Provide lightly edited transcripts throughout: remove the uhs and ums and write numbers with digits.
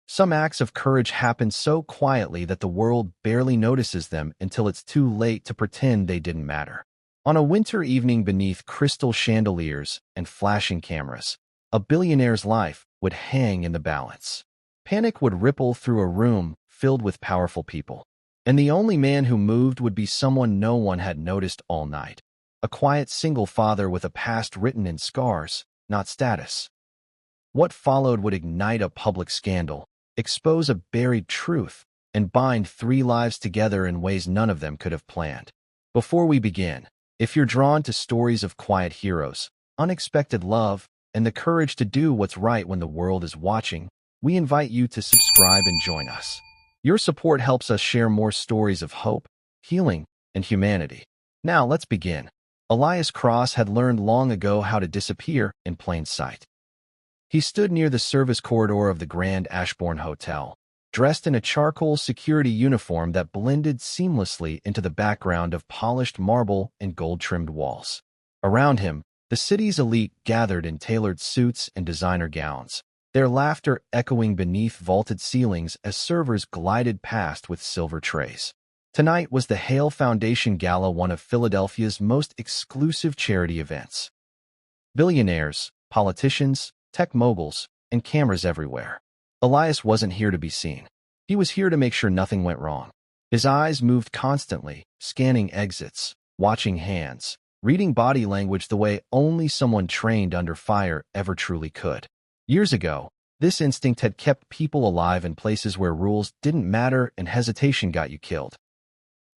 Some acts of courage happen so quietly that the world barely notices them until it's too late to pretend they didn't matter. On a winter evening beneath crystal chandeliers and flashing cameras, a billionaire's life would hang in the balance. Panic would ripple through a room filled with powerful people, and the only man who moved would be someone no one had noticed all night. A quiet single father with a past written in scars, not status. What followed would ignite a public scandal, expose a buried truth, and bind three lives together in ways none of them could have planned. Before we begin, if you're drawn to stories of quiet heroes, unexpected love, and the courage to do what's right when the world is watching, we invite you to subscribe and join us. Your support helps us share more stories of hope, healing, and humanity. Now let's begin. Elias Cross had learned long ago how to disappear in plain sight. He stood near the service corridor of the Grand Ashbourne Hotel, dressed in a charcoal security uniform that blended seamlessly into the background of polished marble and gold-trimmed walls. Around him, the city's elite gathered in tailored suits and designer gowns, their laughter echoing beneath vaulted ceilings as servers glided past with silver trays. Tonight was the Hale Foundation Gala, one of Philadelphia's most exclusive charity events. Billionaires, politicians, tech moguls, and cameras everywhere. Elias wasn't here to be seen. He was here to make sure nothing went wrong. His eyes moved constantly, scanning exits, watching hands, reading body language the way only someone trained under fire ever truly could. Years ago, this instinct had kept people alive in places where rules didn't matter and hesitation got you killed.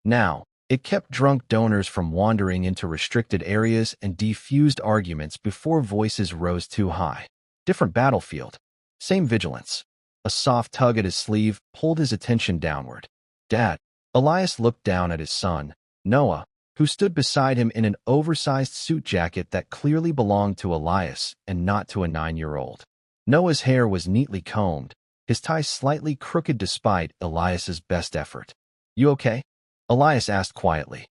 Now, it kept drunk donors from wandering into restricted areas and defused arguments before voices rose too high. Different battlefield, same vigilance. A soft tug at his sleeve pulled his attention downward. "Dad." Elias looked down at his son, Noah, who stood beside him in an oversized suit jacket that clearly belonged to Elias and not to a 9-year-old. Noah's hair was neatly combed, his tie slightly crooked despite Elias's best effort. "You okay?" Elias asked quietly.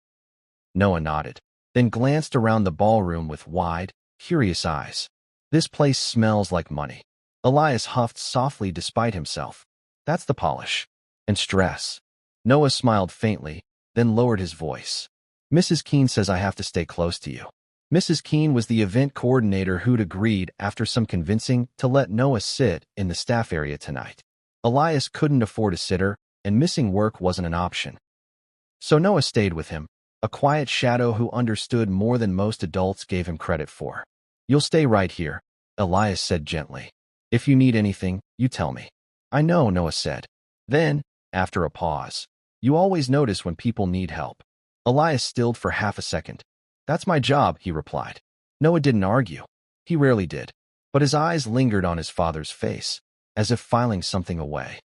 Noah nodded, then glanced around the ballroom with wide, curious eyes. "This place smells like money." Elias huffed softly despite himself. "That's the polish. And stress." Noah smiled faintly, then lowered his voice. "Mrs. Keene says I have to stay close to you." Mrs. Keene was the event coordinator who'd agreed, after some convincing, to let Noah sit in the staff area tonight. Elias couldn't afford a sitter, and missing work wasn't an option. So Noah stayed with him, a quiet shadow who understood more than most adults gave him credit for. "You'll stay right here," Elias said gently. "If you need anything, you tell me." "I know," Noah said. Then, after a pause, "You always notice when people need help." Elias stilled for half a second. "That's my job," he replied. Noah didn't argue. He rarely did. But his eyes lingered on his father's face, as if filing something away.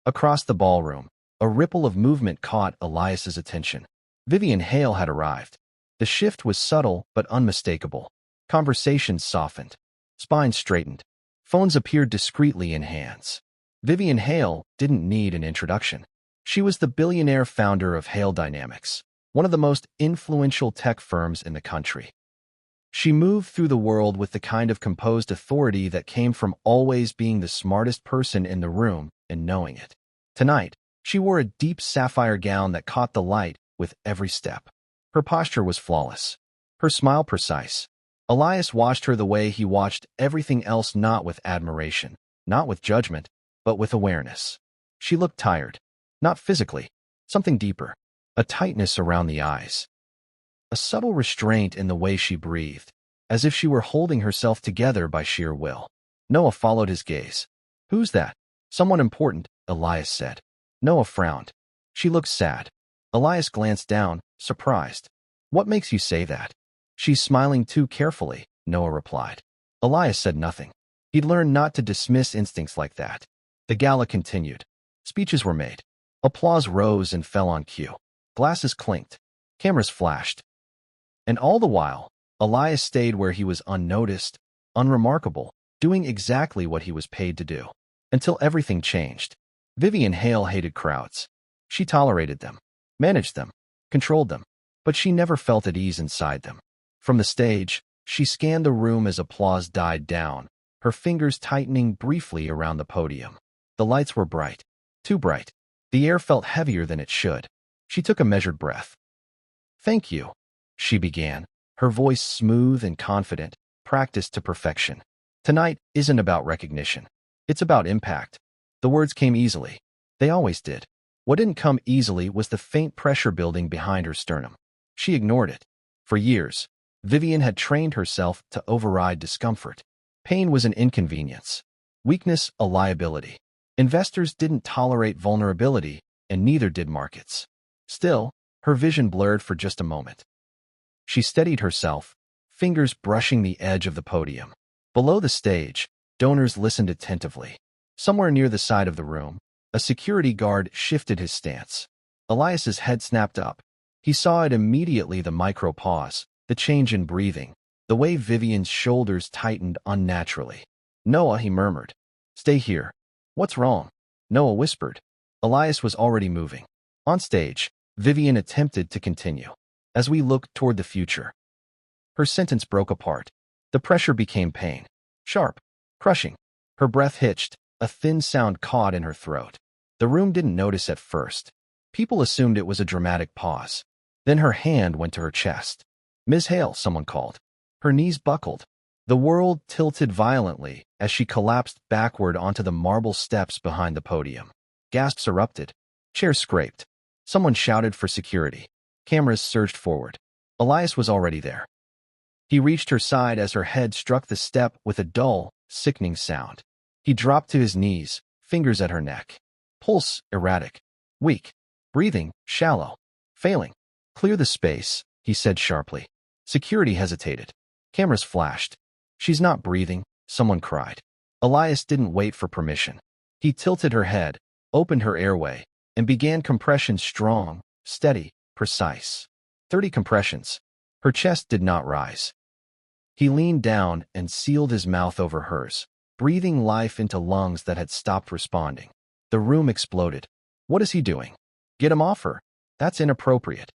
Across the ballroom, a ripple of movement caught Elias's attention. Vivian Hale had arrived. The shift was subtle but unmistakable. Conversations softened. Spines straightened. Phones appeared discreetly in hands. Vivian Hale didn't need an introduction. She was the billionaire founder of Hale Dynamics, one of the most influential tech firms in the country. She moved through the world with the kind of composed authority that came from always being the smartest person in the room and knowing it. Tonight, she wore a deep sapphire gown that caught the light with every step. Her posture was flawless, her smile precise. Elias watched her the way he watched everything else, not with admiration, not with judgment, but with awareness. She looked tired, not physically, something deeper, a tightness around the eyes, a subtle restraint in the way she breathed, as if she were holding herself together by sheer will. Noah followed his gaze. "Who's that?" "Someone important," Elias said. Noah frowned. "She looks sad." Elias glanced down, surprised. "What makes you say that?" "She's smiling too carefully," Noah replied. Elias said nothing. He'd learned not to dismiss instincts like that. The gala continued. Speeches were made. Applause rose and fell on cue. Glasses clinked. Cameras flashed. And all the while, Elias stayed where he was, unnoticed, unremarkable, doing exactly what he was paid to do. Until everything changed. Vivian Hale hated crowds. She tolerated them, managed them, controlled them, but she never felt at ease inside them. From the stage, she scanned the room as applause died down, her fingers tightening briefly around the podium. The lights were bright. Too bright. The air felt heavier than it should. She took a measured breath. "Thank you," she began, her voice smooth and confident, practiced to perfection. "Tonight isn't about recognition. It's about impact." The words came easily. They always did. What didn't come easily was the faint pressure building behind her sternum. She ignored it. For years, Vivian had trained herself to override discomfort. Pain was an inconvenience. Weakness, a liability. Investors didn't tolerate vulnerability, and neither did markets. Still, her vision blurred for just a moment. She steadied herself, fingers brushing the edge of the podium. Below the stage, donors listened attentively. Somewhere near the side of the room, a security guard shifted his stance. Elias's head snapped up. He saw it immediately, the micro pause, the change in breathing, the way Vivian's shoulders tightened unnaturally. "Noah," he murmured. "Stay here." "What's wrong?" Noah whispered. Elias was already moving. On stage, Vivian attempted to continue. "As we look toward the future." Her sentence broke apart. The pressure became pain. Sharp. Crushing. Her breath hitched, a thin sound caught in her throat. The room didn't notice at first. People assumed it was a dramatic pause. Then her hand went to her chest. "Ms. Hale," someone called. Her knees buckled. The world tilted violently as she collapsed backward onto the marble steps behind the podium. Gasps erupted. Chairs scraped. Someone shouted for security. Cameras surged forward. Elias was already there. He reached her side as her head struck the step with a dull, sickening sound. He dropped to his knees, fingers at her neck. Pulse erratic. Weak. Breathing shallow. Failing. "Clear the space," he said sharply. Security hesitated. Cameras flashed. "She's not breathing," someone cried. Elias didn't wait for permission. He tilted her head, opened her airway, and began compressions strong, steady, precise. 30 compressions. Her chest did not rise. He leaned down and sealed his mouth over hers, breathing life into lungs that had stopped responding. The room exploded. What is he doing? Get him off her. That's inappropriate.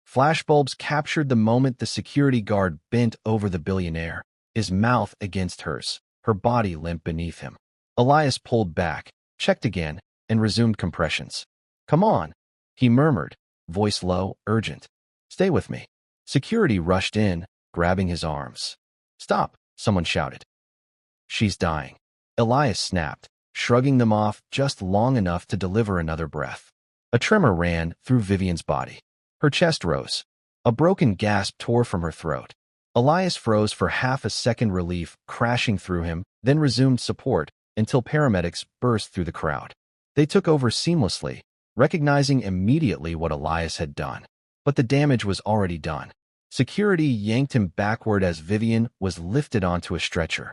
Flashbulbs captured the moment the security guard bent over the billionaire, his mouth against hers, her body limp beneath him. Elias pulled back, checked again, and resumed compressions. "Come on," he murmured, voice low, urgent. "Stay with me." Security rushed in, grabbing his arms. "Stop," someone shouted. "She's dying." Elias snapped, shrugging them off just long enough to deliver another breath. A tremor ran through Vivian's body. Her chest rose. A broken gasp tore from her throat. Elias froze for half a second, relief crashing through him, then resumed support until paramedics burst through the crowd. They took over seamlessly, recognizing immediately what Elias had done. But the damage was already done. Security yanked him backward as Vivian was lifted onto a stretcher.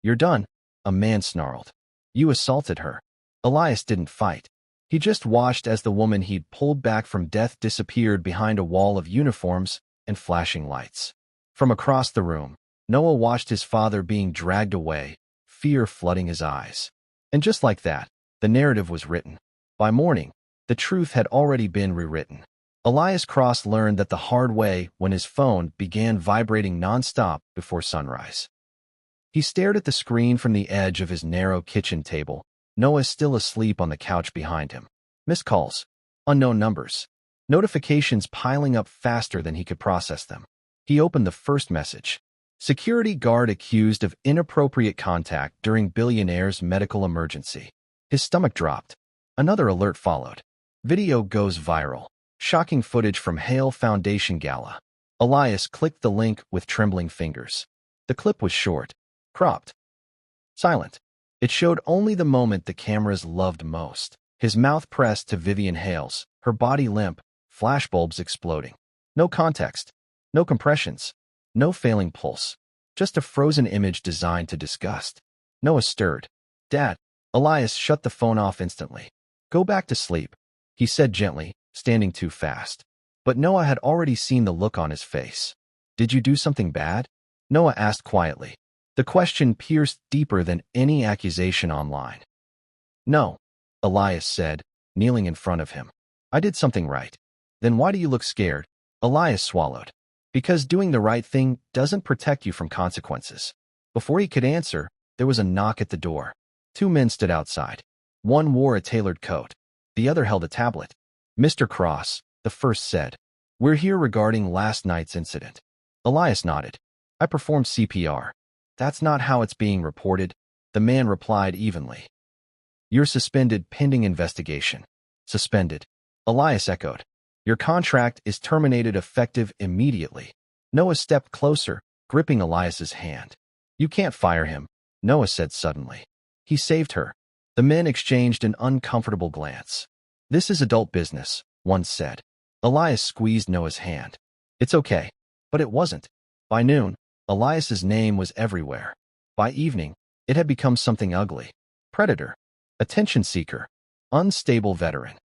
"You're done," a man snarled. "You assaulted her." Elias didn't fight. He just watched as the woman he'd pulled back from death disappeared behind a wall of uniforms and flashing lights. From across the room, Noah watched his father being dragged away, fear flooding his eyes. And just like that, the narrative was written. By morning, the truth had already been rewritten. Elias Cross learned that the hard way when his phone began vibrating nonstop before sunrise. He stared at the screen from the edge of his narrow kitchen table, Noah still asleep on the couch behind him. Missed calls. Unknown numbers. Notifications piling up faster than he could process them. He opened the first message. Security guard accused of inappropriate contact during Billionaire's medical emergency. His stomach dropped. Another alert followed. Video goes viral. Shocking footage from Hale Foundation Gala. Elias clicked the link with trembling fingers. The clip was short, cropped, silent. It showed only the moment the cameras loved most. His mouth pressed to Vivian Hale's, her body limp, flashbulbs exploding. No context, no compressions, no failing pulse. Just a frozen image designed to disgust. Noah stirred. "Dad." Elias shut the phone off instantly. "Go back to sleep," he said gently, standing too fast. But Noah had already seen the look on his face. "Did you do something bad?" Noah asked quietly. The question pierced deeper than any accusation online. "No," Elias said, kneeling in front of him. "I did something right." "Then why do you look scared?" Elias swallowed. "Because doing the right thing doesn't protect you from consequences." Before he could answer, there was a knock at the door. Two men stood outside. One wore a tailored coat. The other held a tablet. "Mr. Cross," the first said, "we're here regarding last night's incident." Elias nodded. "I performed CPR. That's not how it's being reported," the man replied evenly. "You're suspended pending investigation." "Suspended?" Elias echoed. "Your contract is terminated effective immediately." Noah stepped closer, gripping Elias's hand. "You can't fire him," Noah said suddenly. "He saved her." The men exchanged an uncomfortable glance. "This is adult business," one said. Elias squeezed Noah's hand. "It's okay." But it wasn't. By noon, Elias's name was everywhere. By evening, it had become something ugly. Predator. Attention seeker. Unstable veteran.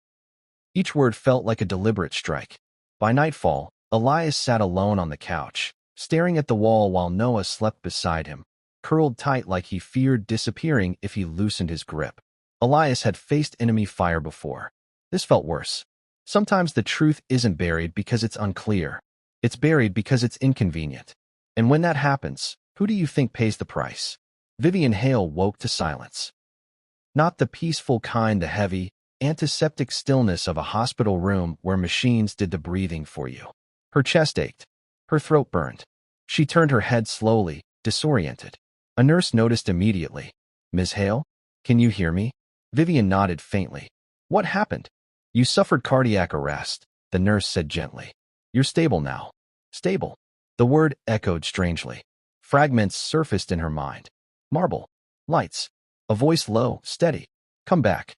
Each word felt like a deliberate strike. By nightfall, Elias sat alone on the couch, staring at the wall while Noah slept beside him, curled tight like he feared disappearing if he loosened his grip. Elias had faced enemy fire before. This felt worse. Sometimes the truth isn't buried because it's unclear. It's buried because it's inconvenient. And when that happens, who do you think pays the price? Vivian Hale woke to silence. Not the peaceful kind, the heavy, antiseptic stillness of a hospital room where machines did the breathing for you. Her chest ached. Her throat burned. She turned her head slowly, disoriented. A nurse noticed immediately. "Ms. Hale, can you hear me?" Vivian nodded faintly. "What happened?" "You suffered cardiac arrest," the nurse said gently. "You're stable now." Stable. The word echoed strangely. Fragments surfaced in her mind. Marble. Lights. A voice low, steady. "Come back.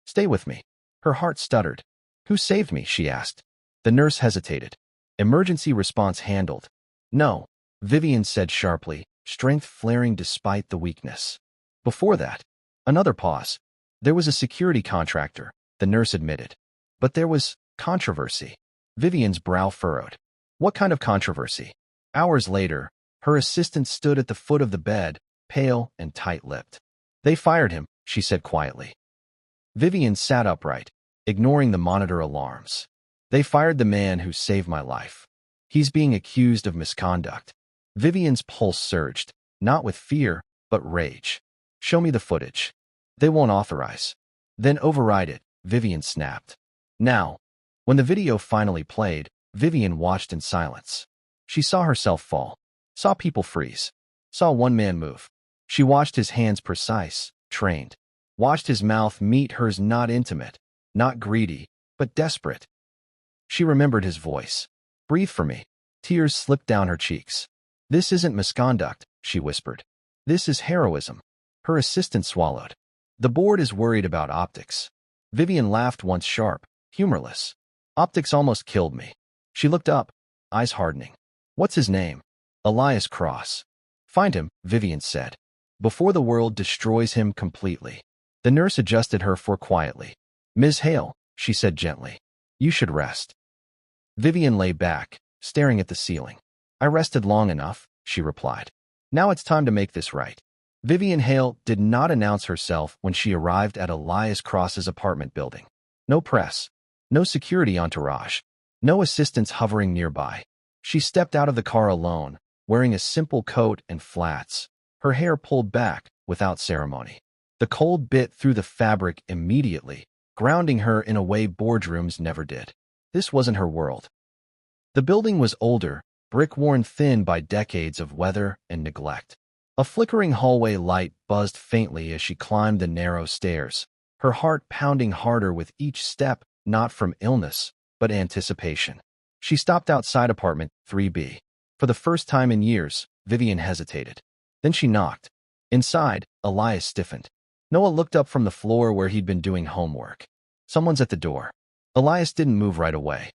Stay with me." Her heart stuttered. "Who saved me?" she asked. The nurse hesitated. "Emergency response handled." "No," Vivian said sharply, strength flaring despite the weakness. Before that, another pause. "There was a security contractor," the nurse admitted. "But there was controversy." Vivian's brow furrowed. "What kind of controversy?" Hours later, her assistant stood at the foot of the bed, pale and tight-lipped. "They fired him," she said quietly. Vivian sat upright, ignoring the monitor alarms. "They fired the man who saved my life. He's being accused of misconduct." Vivian's pulse surged, not with fear, but rage. "Show me the footage." "They won't authorize." "Then override it," Vivian snapped. Now, when the video finally played, Vivian watched in silence. She saw herself fall, saw people freeze, saw one man move. She watched his hands precise, trained, watched his mouth meet hers, not intimate, not greedy, but desperate. She remembered his voice. "Breathe for me." Tears slipped down her cheeks. "This isn't misconduct," she whispered. "This is heroism." Her assistant swallowed. "The board is worried about optics." Vivian laughed once sharp, humorless. "Optics almost killed me." She looked up, eyes hardening. "What's his name?" "Elias Cross." "Find him," Vivian said, "before the world destroys him completely." The nurse adjusted her for quietly. "Ms. Hale," she said gently, "you should rest." Vivian lay back, staring at the ceiling. "I rested long enough," she replied. "Now it's time to make this right." Vivian Hale did not announce herself when she arrived at Elias Cross's apartment building. No press, no security entourage, no assistants hovering nearby. She stepped out of the car alone, wearing a simple coat and flats, her hair pulled back without ceremony. The cold bit through the fabric immediately, grounding her in a way boardrooms never did. This wasn't her world. The building was older, brick worn thin by decades of weather and neglect. A flickering hallway light buzzed faintly as she climbed the narrow stairs, her heart pounding harder with each step, not from illness, but anticipation. She stopped outside apartment 3B. For the first time in years, Vivian hesitated. Then she knocked. Inside, Elias stiffened. Noah looked up from the floor where he'd been doing homework. "Someone's at the door." Elias didn't move right away.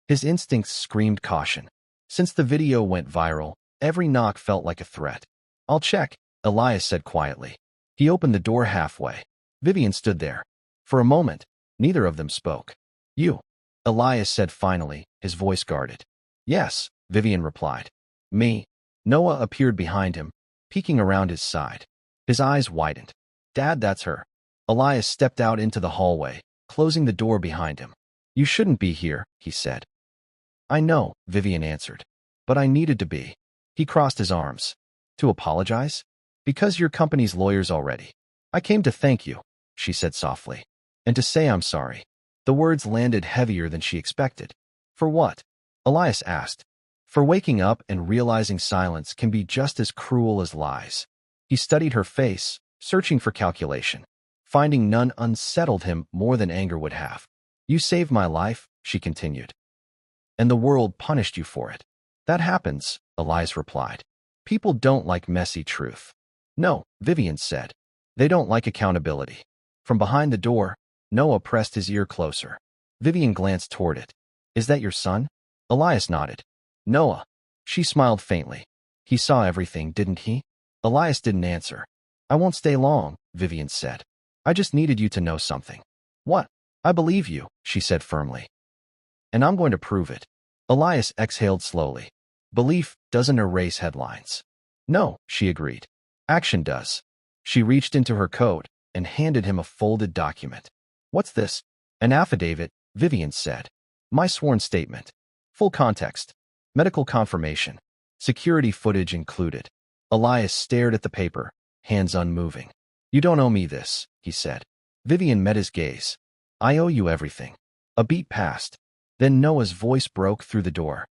His instincts screamed caution. Since the video went viral, every knock felt like a threat. "I'll check," Elias said quietly. He opened the door halfway. Vivian stood there. For a moment, neither of them spoke. "You," Elias said finally, his voice guarded. "Yes," Vivian replied. "Me." Noah appeared behind him, peeking around his side. His eyes widened. "Dad, that's her." Elias stepped out into the hallway, closing the door behind him. "You shouldn't be here," he said. "I know," Vivian answered. "But I needed to be." He crossed his arms. "To apologize?" "Because your company's lawyers already. I came to thank you." she said softly. And to say I'm sorry. The words landed heavier than she expected. For what? Elias asked. For waking up and realizing silence can be just as cruel as lies. He studied her face, searching for calculation. Finding none unsettled him more than anger would have. You saved my life, she continued. And the world punished you for it. That happens, Elias replied. People don't like messy truth. No, Vivian said. They don't like accountability. From behind the door, Noah pressed his ear closer. Vivian glanced toward it. Is that your son? Elias nodded. Noah. She smiled faintly. He saw everything, didn't he? Elias didn't answer. I won't stay long, Vivian said. I just needed you to know something. What? I believe you, she said firmly. And I'm going to prove it. Elias exhaled slowly. Belief doesn't erase headlines. No, she agreed. Action does. She reached into her coat and handed him a folded document. What's this? An affidavit, Vivian said. My sworn statement. Full context. Medical confirmation. Security footage included. Elias stared at the paper, hands unmoving. You don't owe me this, he said. Vivian met his gaze. I owe you everything. A beat passed. Then Noah's voice broke through the door.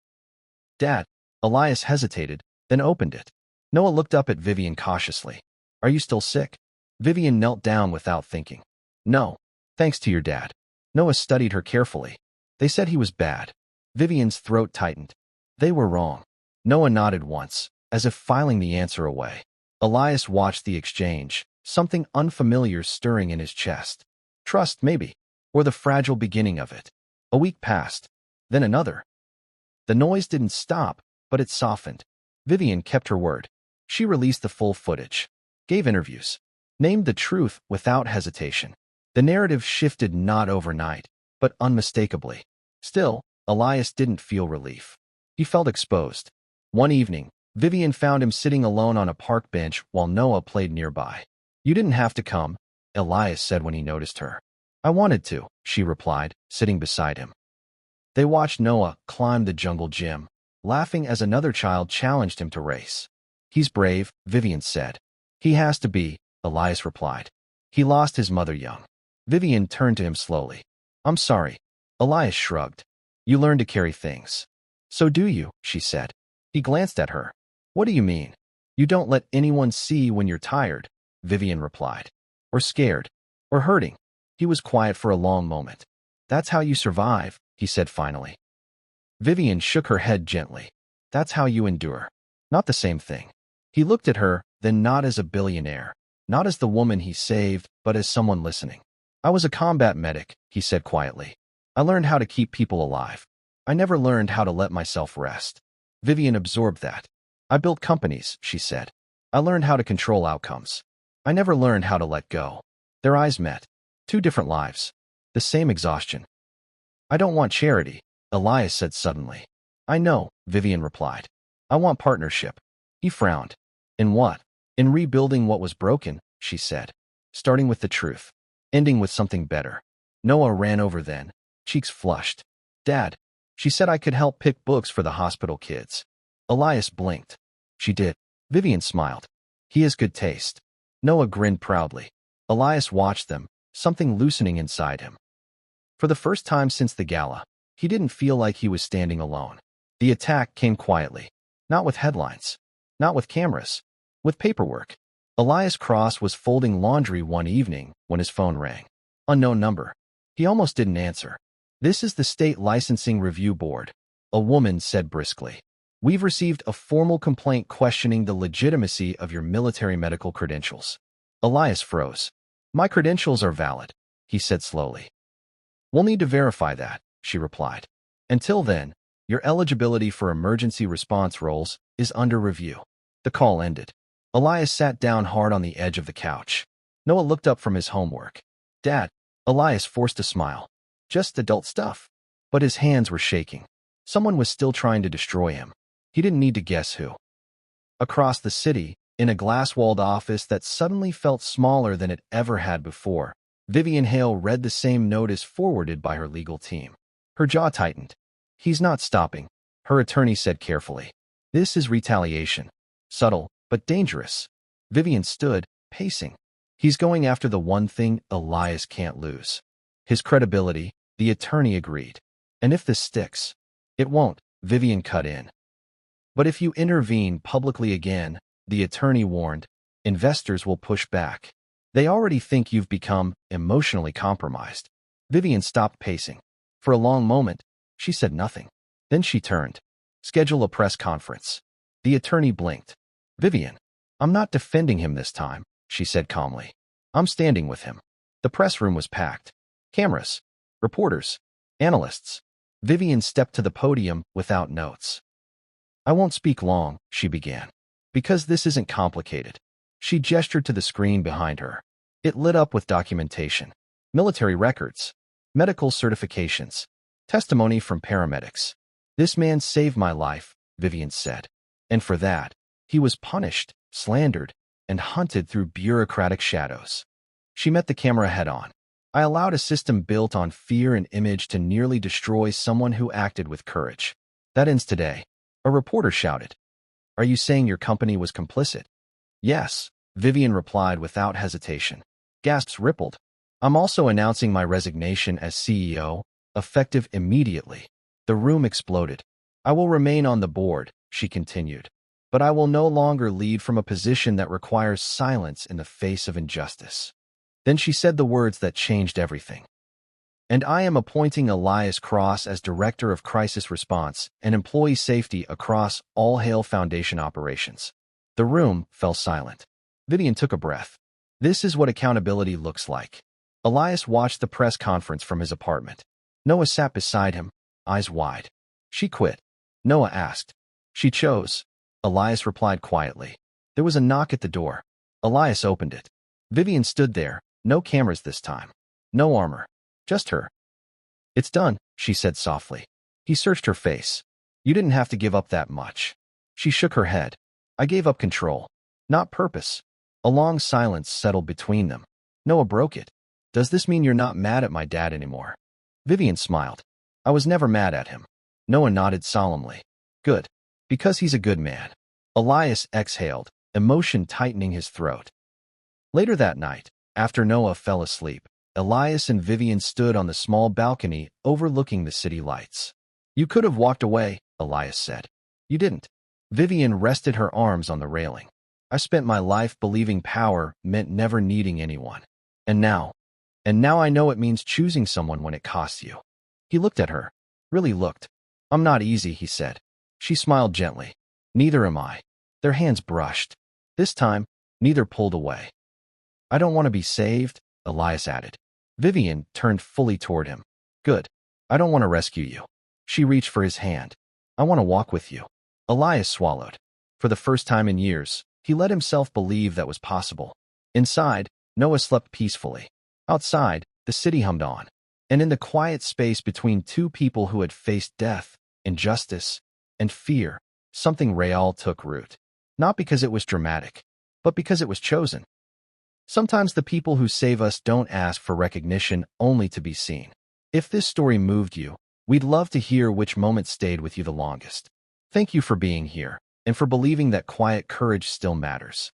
Dad. Elias hesitated, then opened it. Noah looked up at Vivian cautiously. Are you still sick? Vivian knelt down without thinking. No. Thanks to your dad. Noah studied her carefully. They said he was bad. Vivian's throat tightened. They were wrong. Noah nodded once, as if filing the answer away. Elias watched the exchange, something unfamiliar stirring in his chest. Trust, maybe, or the fragile beginning of it. A week passed. Then another. The noise didn't stop, but it softened. Vivian kept her word. She released the full footage, gave interviews, named the truth without hesitation. The narrative shifted not overnight, but unmistakably. Still, Elias didn't feel relief. He felt exposed. One evening, Vivian found him sitting alone on a park bench while Noah played nearby. You didn't have to come, Elias said when he noticed her. I wanted to, she replied, sitting beside him. They watched Noah climb the jungle gym, laughing as another child challenged him to race. He's brave, Vivian said. He has to be, Elias replied. He lost his mother young. Vivian turned to him slowly. I'm sorry. Elias shrugged. You learn to carry things. So do you, she said. He glanced at her. What do you mean? You don't let anyone see when you're tired, Vivian replied. Or scared. Or hurting. He was quiet for a long moment. That's how you survive, he said finally. Vivian shook her head gently. That's how you endure. Not the same thing. He looked at her, then not as a billionaire, not as the woman he saved, but as someone listening. I was a combat medic, he said quietly. I learned how to keep people alive. I never learned how to let myself rest. Vivian absorbed that. I built companies, she said. I learned how to control outcomes. I never learned how to let go. Their eyes met. Two different lives. The same exhaustion. I don't want charity, Elias said suddenly. I know, Vivian replied. I want partnership. He frowned. In what? In rebuilding what was broken, she said. Starting with the truth. Ending with something better. Noah ran over then, cheeks flushed. Dad. She said I could help pick books for the hospital kids. Elias blinked. She did. Vivian smiled. He has good taste. Noah grinned proudly. Elias watched them, something loosening inside him. For the first time since the gala, he didn't feel like he was standing alone. The attack came quietly. Not with headlines. Not with cameras. With paperwork. Elias Cross was folding laundry one evening when his phone rang. Unknown number. He almost didn't answer. This is the State Licensing Review Board, a woman said briskly. We've received a formal complaint questioning the legitimacy of your military medical credentials. Elias froze. My credentials are valid, he said slowly. We'll need to verify that, she replied. Until then, your eligibility for emergency response roles is under review. The call ended. Elias sat down hard on the edge of the couch. Noah looked up from his homework. Dad. Elias forced a smile. Just adult stuff. But his hands were shaking. Someone was still trying to destroy him. He didn't need to guess who. Across the city, in a glass-walled office that suddenly felt smaller than it ever had before, Vivian Hale read the same notice forwarded by her legal team. Her jaw tightened. He's not stopping, her attorney said carefully. This is retaliation. Subtle, but dangerous. Vivian stood, pacing. He's going after the one thing Elias can't lose. His credibility, the attorney agreed. And if this sticks, it won't, Vivian cut in. But if you intervene publicly again, the attorney warned, investors will push back. They already think you've become emotionally compromised. Vivian stopped pacing. For a long moment, she said nothing. Then she turned. Schedule a press conference. The attorney blinked. Vivian, I'm not defending him this time, she said calmly. I'm standing with him. The press room was packed. Cameras, reporters, analysts. Vivian stepped to the podium without notes. I won't speak long, she began. Because this isn't complicated. She gestured to the screen behind her. It lit up with documentation. Military records, medical certifications, testimony from paramedics. This man saved my life, Vivian said. And for that, he was punished, slandered, and hunted through bureaucratic shadows. She met the camera head-on. I allowed a system built on fear and image to nearly destroy someone who acted with courage. That ends today. A reporter shouted. Are you saying your company was complicit? Yes, Vivian replied without hesitation. Gasps rippled. I'm also announcing my resignation as CEO, effective immediately. The room exploded. I will remain on the board, she continued, but I will no longer lead from a position that requires silence in the face of injustice. Then she said the words that changed everything. And I am appointing Elias Cross as Director of Crisis Response and Employee Safety across all Hale Foundation operations. The room fell silent. Vivian took a breath. This is what accountability looks like. Elias watched the press conference from his apartment. Noah sat beside him, eyes wide. She quit. Noah asked. She chose. Elias replied quietly. There was a knock at the door. Elias opened it. Vivian stood there, no cameras this time. No armor. Just her. It's done, she said softly. He searched her face. You didn't have to give up that much. She shook her head. I gave up control. Not purpose. A long silence settled between them. Noah broke it. Does this mean you're not mad at my dad anymore? Vivian smiled. I was never mad at him. Noah nodded solemnly. Good. Because he's a good man. Elias exhaled, emotion tightening his throat. Later that night, after Noah fell asleep, Elias and Vivian stood on the small balcony overlooking the city lights. You could have walked away, Elias said. You didn't. Vivian rested her arms on the railing. I spent my life believing power meant never needing anyone. And now I know it means choosing someone when it costs you. He looked at her. Really looked. I'm not easy, he said. She smiled gently. Neither am I. Their hands brushed. This time, neither pulled away. I don't want to be saved, Elias added. Vivian turned fully toward him. Good. I don't want to rescue you. She reached for his hand. I want to walk with you. Elias swallowed. For the first time in years, he let himself believe that was possible. Inside, Noah slept peacefully. Outside, the city hummed on. And in the quiet space between two people who had faced death, injustice, and fear, something real took root. Not because it was dramatic, but because it was chosen. Sometimes the people who save us don't ask for recognition only to be seen. If this story moved you, we'd love to hear which moment stayed with you the longest. Thank you for being here, and for believing that quiet courage still matters.